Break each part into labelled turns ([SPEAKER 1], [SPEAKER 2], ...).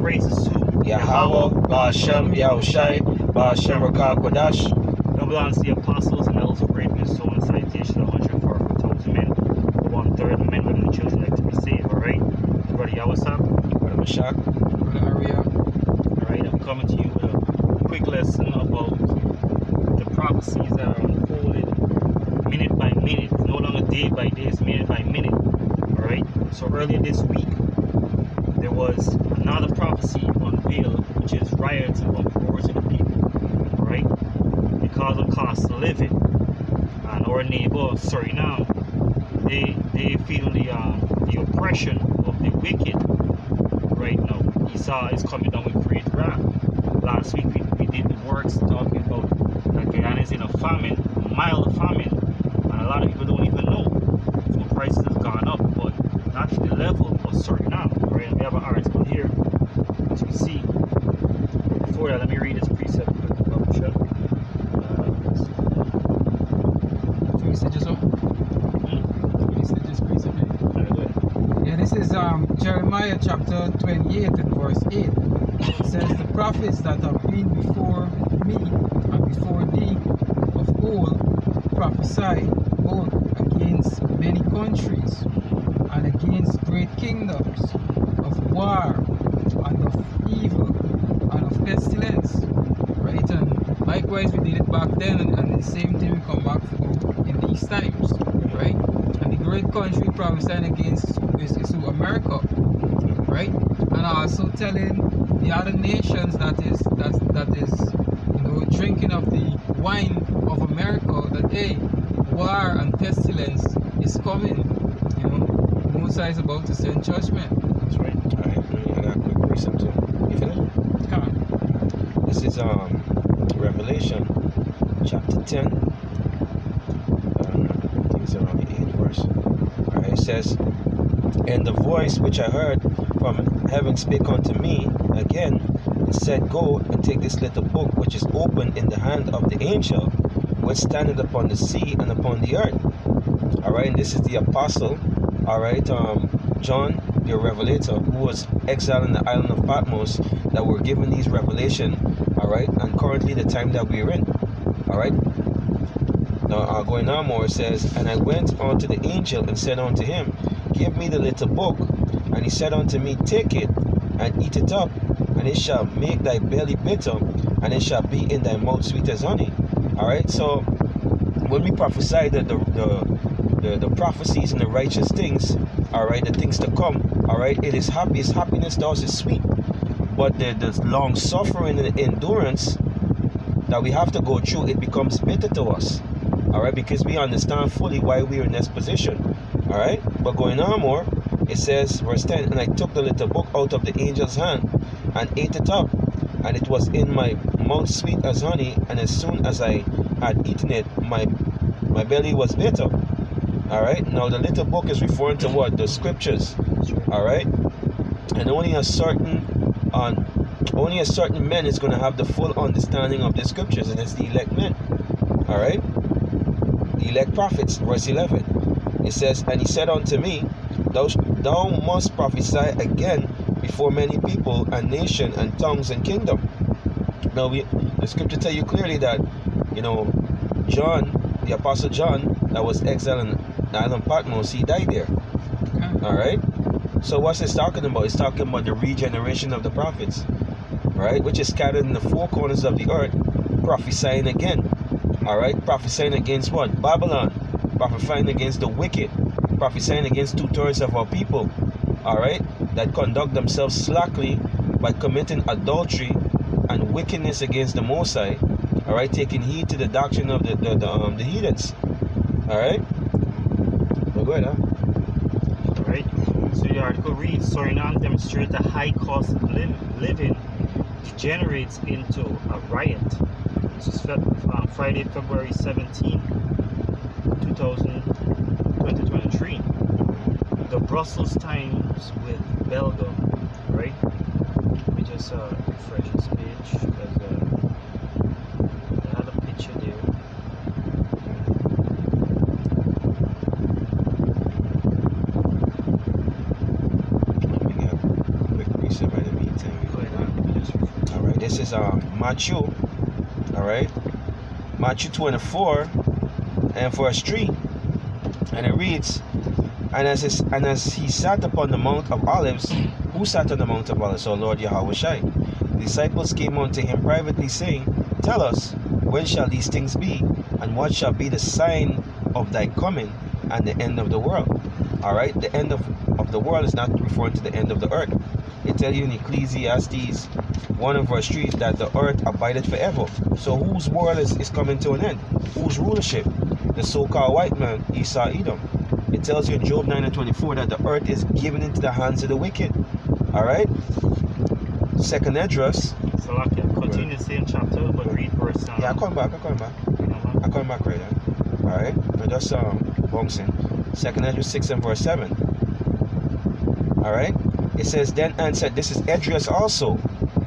[SPEAKER 1] praises to
[SPEAKER 2] Yahweh, Ba'ashem, Yahushai, Ba'ashem Rakah Kodash.
[SPEAKER 1] Double honors to the apostles and elders of greatness, so in citation 144,000 men, 1/3 of the men, women, and children like to be saved. Alright? Brother Yawasab,
[SPEAKER 2] Brother Mashak,
[SPEAKER 3] Brother Aria.
[SPEAKER 1] alright, I'm coming to you with a quick lesson about the prophecies that are unfolded minute by minute. It's no longer day by day, it's minute by minute. Alright? So earlier this week, there was another prophecy unveiled, which is riots and uproars in the people. Alright? Because of cost of living. And our neighbor, Suriname, they feel the oppression of the wicked right now. Esau is coming down with great wrath. Last week we did the works talking about that Guyana is in a famine, a mild famine, and a lot of people don't even know. So prices have gone up, but not to the level of Suriname. Right? And we have an article here, as you can see. Before that, let me read this precept quick.
[SPEAKER 3] Yeah, this is Jeremiah chapter 28 and verse 8. It says, the prophets that have been before me and before thee of old prophesied both against many countries and against great kingdoms, of war and of evil and of pestilence. Right? And likewise we did it back then, and the same thing we come back to in these times. Right? And the great country prophesying against is America, right? And also telling the other nations that is drinking of the wine of America that hey, war and pestilence is coming. Musa is about to send judgment.
[SPEAKER 1] That's right.
[SPEAKER 2] Alright, I got a quick precept too. You finished?
[SPEAKER 3] Come on.
[SPEAKER 2] This is Revelation chapter 10. I think it's around the 8th verse. Alright, it says, and the voice which I heard from heaven spake unto me again, and said, go and take this little book which is open in the hand of the angel which standeth upon the sea and upon the earth. Alright, and this is the apostle, alright, John the Revelator, who was exiled in the island of Patmos, that were given these revelation, alright, and currently the time that we're in. Alright. Now going on more, it says, and I went unto the angel and said unto him, give me the little book. And he said unto me, take it and eat it up, and it shall make thy belly bitter, and it shall be in thy mouth sweet as honey. Alright, so when we prophesy that the prophecies and the righteous things, alright, the things to come, alright, it is happy, it's happiness to us, is sweet. But the long suffering and the endurance that we have to go through, it becomes bitter to us. Alright, because we understand fully why we are in this position. Alright, but going on more, it says, verse 10, and I took the little book out of the angel's hand and ate it up, and it was in my mouth sweet as honey, and as soon as I had eaten it, my belly was bitter. Alright, now the little book is referring to what? The scriptures. Alright, and only a certain man is going to have the full understanding of the scriptures, and it's the elect men. Alright, the elect prophets, verse 11. It says, and he said unto me, thou must prophesy again before many people and nation and tongues and kingdom. Now the scripture tell you clearly that, John, the apostle John, that was exiled in the island Patmos, he died there. Alright, so what's this talking about? It's talking about the regeneration of the prophets, right, which is scattered in the four corners of the earth, prophesying again. Alright, prophesying against what? Babylon. Prophesying against the wicked, prophesying against 2/3 of our people, alright, that conduct themselves slackly by committing adultery and wickedness against the Most High, alright, taking heed to the doctrine of the heathens. Alright, well, go ahead,
[SPEAKER 1] Alright, so the article reads, Suriname demonstrates the high cost of living degenerates into a riot. This is Friday, February 17, 2023. The Brussels Times with Belgium, right? Let me just refresh this page because I had a picture there.
[SPEAKER 2] Let me get a quick reset by the meantime. this is Matthew, all right, Matthew 24 and verse 3, and it reads, and as he sat upon the Mount of Olives, who sat on the Mount of Olives? So Lord Yahweh Shai. The disciples came unto him privately, saying, Tell us, when shall these things be, and what shall be the sign of thy coming and the end of the world? All right, the end of the world is not referring to the end of the earth. It tells you in Ecclesiastes 1 and verse 3 that the earth abideth forever. So whose world is coming to an end? Whose rulership? The so-called white man, Esau Edom. It tells you in Job 9 and 24 that the earth is given into the hands of the wicked. All right. Second Esdras.
[SPEAKER 1] So like, continue the same chapter, but read verse.
[SPEAKER 2] Yeah, I come back right there. All right. Now just bouncing. Second Esdras 6 and verse 7. All right. It says, then answered, this is Esdras also,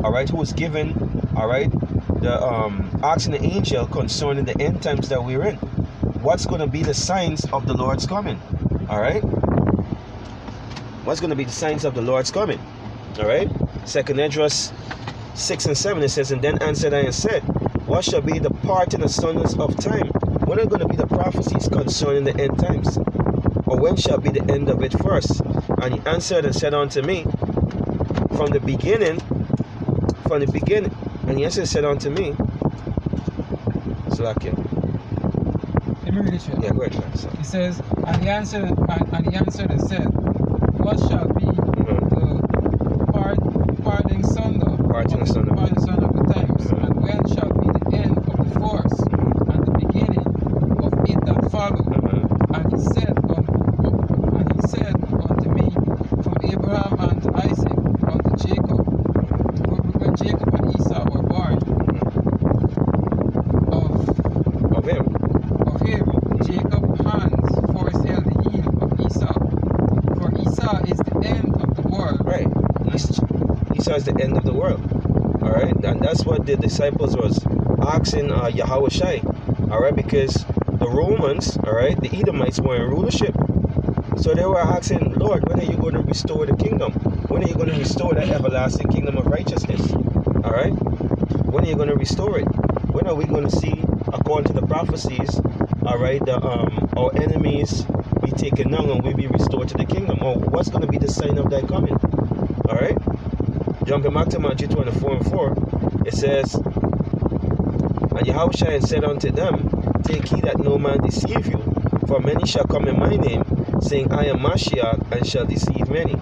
[SPEAKER 2] all right, who was given, all right, the asking the angel concerning the end times that we're in. What's going to be the signs of the Lord's coming? All right. What's going to be the signs of the Lord's coming? All right. Second Esdras 6 and 7, it says, and then answered I and said, what shall be the parting asunder of time? What are going to be the prophecies concerning the end times? Or when shall be the end of it first? And he answered and said unto me, from the beginning, and he answered and said unto me, Slakia.
[SPEAKER 3] Let me read it.
[SPEAKER 2] Yeah, go ahead. So.
[SPEAKER 3] It says, and he answered and said, what shall be the parting asunder of the times, and when shall be the end of the first, and the beginning of it that follow? And he said unto me, from Abraham and Isaac unto Jacob, when Jacob and Esau were born, of him Jacob's hands forestalled the heel of Esau. For Esau is the end of the world.
[SPEAKER 2] Right. Esau is the end of the world. All right. And that's what the disciples was asking Yahweh Shai. All right. Because the Romans, all right, the Edomites were in rulership. So they were asking, Lord, when are you going to restore the kingdom? When are you going to restore that everlasting kingdom of righteousness? All right. When are you going to restore it? When are we going to see, according to the prophecies, all right, our enemies be taken down and we be restored to the kingdom? Or what's going to be the sign of thy coming? All right. Jumping back to Matthew 24 and 4, it says, and Yahushua said unto them, take heed that no man deceive you, for many shall come in my name, saying, I am Mashiach, and shall deceive many.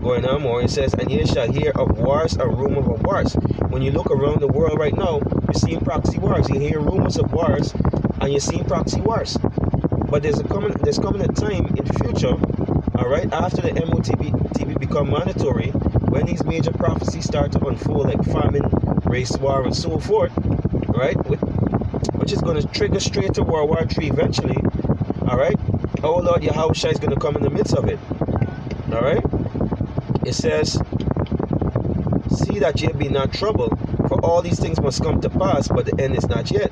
[SPEAKER 2] Going on more, it says, and ye shall hear of wars and rumors of wars. When you look around the world right now, you're seeing proxy wars. You hear rumors of wars, and you're seeing proxy wars. But there's coming a time in the future, all right, after the MOTB become mandatory, when these major prophecies start to unfold, like famine, race war, and so forth, right, which is going to trigger straight to World War III eventually, all right, oh Lord Yahushua is going to come in the midst of it, all right. It says, see that ye be not troubled, for all these things must come to pass, but the end is not yet.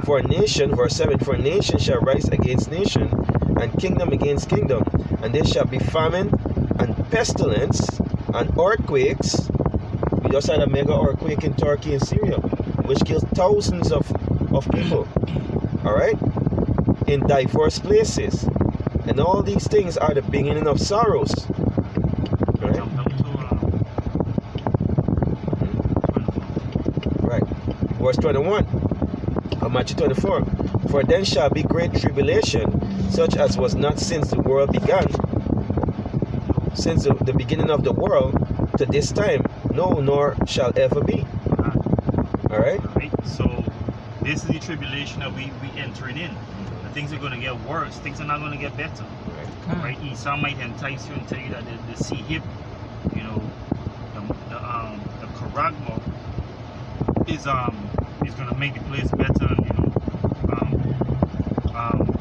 [SPEAKER 2] For a nation, verse 7, for a nation shall rise against nation, and kingdom against kingdom, and there shall be famine, and pestilence, and earthquakes. We just had a mega earthquake in Turkey and Syria, which killed thousands of people, all right, in diverse places. And all these things are the beginning of sorrows. Right? Right. Verse 21 of Matthew 24. For then shall be great tribulation, such as was not since the world began, since the beginning of the world to this time, no, nor shall ever be. All right?
[SPEAKER 1] So this is the tribulation that we entering in. Things are going to get worse. Things are not going to get better. Right? Esau might entice you and tell you that the sea hip, you know, the charagma is going to make the place better and, you know,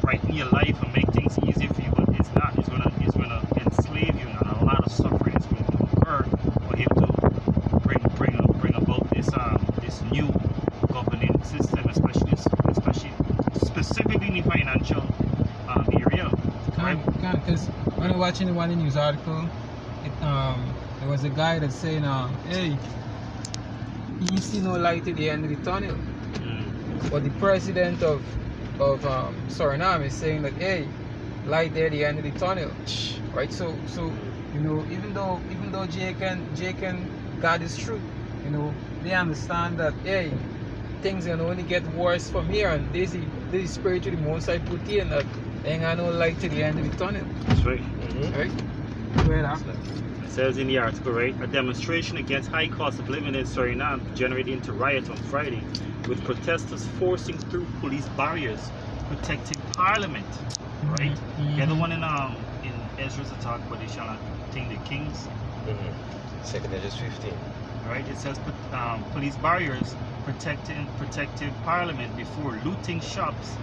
[SPEAKER 1] brighten your life and make things easy for you, but it's not. It's going to enslave you, and a lot of suffering is going to occur for him to bring about this new governing system, especially specifically in the financial area. Right?
[SPEAKER 3] Because when I was watching one news article, there was a guy that's saying, hey, he see no light at the end of the tunnel.
[SPEAKER 1] Mm.
[SPEAKER 3] But the president of Suriname is saying that, hey, light there at the end of the tunnel, right? So you know, even though Jake and God is true, you know, they understand that, hey, things can only get worse from here, and this is spiritually most I put in that ain't got no light to the end of the tunnel,
[SPEAKER 1] That's right.
[SPEAKER 3] right? Go ahead, Al.
[SPEAKER 1] It says in the article, right, a demonstration against high cost of living in Suriname generated into riot on Friday, with protesters forcing through police barriers, protecting Parliament. Right? The other one in Ezra's attack, but they shall not think the kings.
[SPEAKER 2] Second Edges 15.
[SPEAKER 1] Right? It says police barriers protected Parliament before looting shops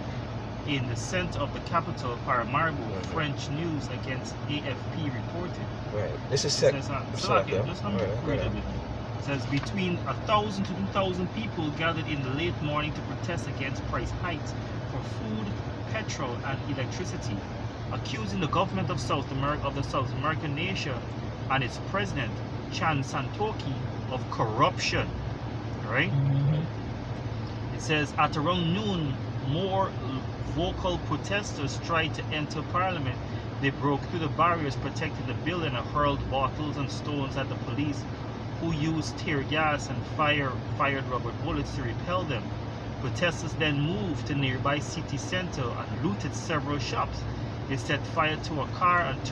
[SPEAKER 1] in the center of the capital, Paramaribo. French news against AFP reported.
[SPEAKER 2] Right. This is
[SPEAKER 1] It
[SPEAKER 2] second.
[SPEAKER 1] says, it says between 1,000 to 2,000 people gathered in the late morning to protest against price hikes for food, petrol, and electricity, accusing the government of the South American nation and its president Chan Santoki of corruption. Right? It says at around noon, more vocal protesters tried to enter Parliament. They broke through the barriers protecting the building and hurled bottles and stones at the police, who used tear gas and fired rubber bullets to repel them. Protesters then moved to nearby city center and looted several shops. They set fire to a car and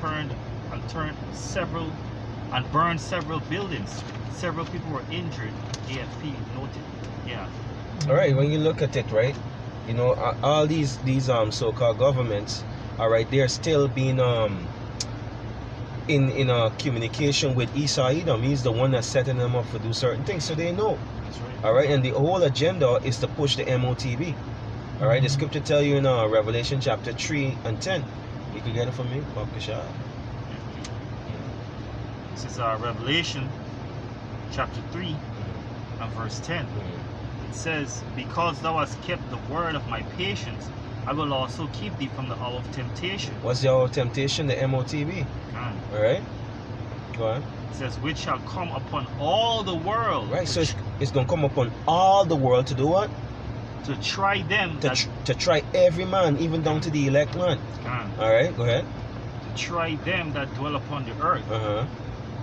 [SPEAKER 1] burned several buildings. Several people were injured, AFP noted. Yeah.
[SPEAKER 2] All right. When you look at it, right, you know, all these so-called governments, all right, they're still being in communication with Esau Edom. He's the one that's setting them up to do certain things, so they know.
[SPEAKER 1] That's right.
[SPEAKER 2] All right, and the whole agenda is to push the MOTB. All right, the scripture tell you in Revelation chapter 3 and 10. You could get it from me, Bob Kishar.
[SPEAKER 1] This is Revelation chapter 3 and verse 10. It says, because thou hast kept the word of my patience, I will also keep thee from the hour of temptation.
[SPEAKER 2] What's the hour of temptation? The MOTB. All right, go on.
[SPEAKER 1] It says, which shall come upon all the world.
[SPEAKER 2] Right, so it's going to come upon all the world to do what?
[SPEAKER 1] To try them.
[SPEAKER 2] To try every man, even down to the elect man. All right, go ahead.
[SPEAKER 1] To try them that dwell upon the earth.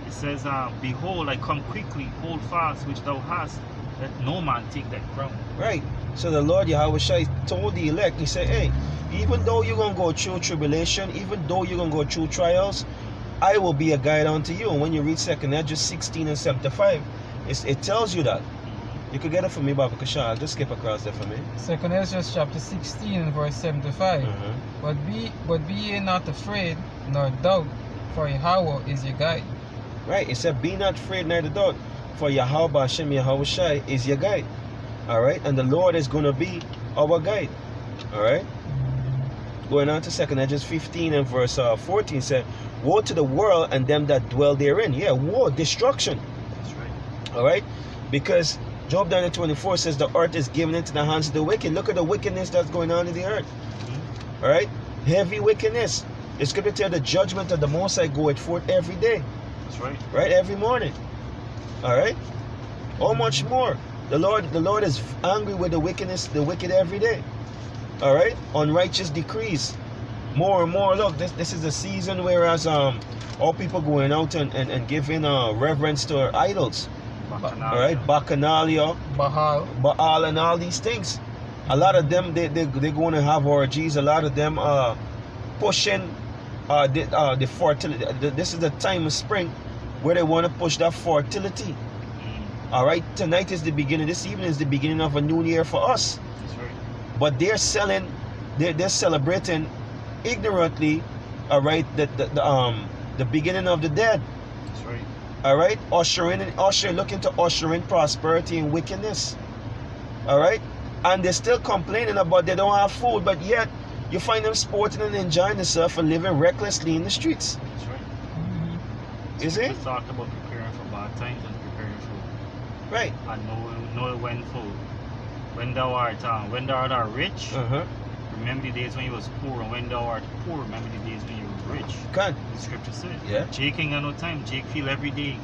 [SPEAKER 1] It says, behold, I come quickly, hold fast which thou hast, let no man take that crown.
[SPEAKER 2] Right. So the Lord Yahweh Shai told the elect, he said, hey, even though you're going to go through tribulation, even though you're going to go through trials, I will be a guide unto you. And when you read 2nd Edges 16 and 75, it tells you that. You could get it from me, Baba Kashan. I'll just skip across there for me.
[SPEAKER 3] 2nd Ezra chapter 16 and verse 75. But be ye not afraid, nor doubt, for Yahweh is your guide.
[SPEAKER 2] Right. It said, be not afraid, neither doubt, for Yahweh Hashem Yahweh Shai is your guide. All right. And the Lord is going to be our guide. All right. Going on to 2nd Edges 15 and verse 14 said, woe to the world and them that dwell therein. Yeah, woe, destruction.
[SPEAKER 1] That's right.
[SPEAKER 2] All right. Because Job 9:24 says the earth is given into the hands of the wicked. Look at the wickedness that's going on in the earth. All right. Heavy wickedness. The scripture tells the judgment of the Most High goeth forth every day.
[SPEAKER 1] That's right.
[SPEAKER 2] Right. Every morning. All right. How much more? The Lord is angry with the wickedness, the wicked every day. All right. Unrighteous decrees. More and more. Look, this is the season whereas all people going out and giving reverence to idols.
[SPEAKER 1] Bacchanalia.
[SPEAKER 2] All right, Bacchanalia, Baal, and all these things. A lot of them they're going to have orgies. A lot of them pushing the fertility. This is the time of spring where they want to push that fertility. All right, tonight is the beginning. This evening is the beginning of a new year for us.
[SPEAKER 1] That's right.
[SPEAKER 2] But they're celebrating ignorantly. All right, the beginning of the dead.
[SPEAKER 1] That's right.
[SPEAKER 2] All right, looking to usher in prosperity and wickedness. All right, and they're still complaining about they don't have food, but yet you find them sporting and enjoying themselves and living recklessly in the streets.
[SPEAKER 1] That's right.
[SPEAKER 2] Is it?
[SPEAKER 1] We talked about preparing for bad times and preparing for
[SPEAKER 2] Right.
[SPEAKER 1] and know when food. When thou art rich, remember the days when you was poor, and when thou art poor, remember the days when you were rich.
[SPEAKER 2] Can.
[SPEAKER 1] The scripture said.
[SPEAKER 2] Yeah.
[SPEAKER 1] Jake ain't got no time. Jake feel every day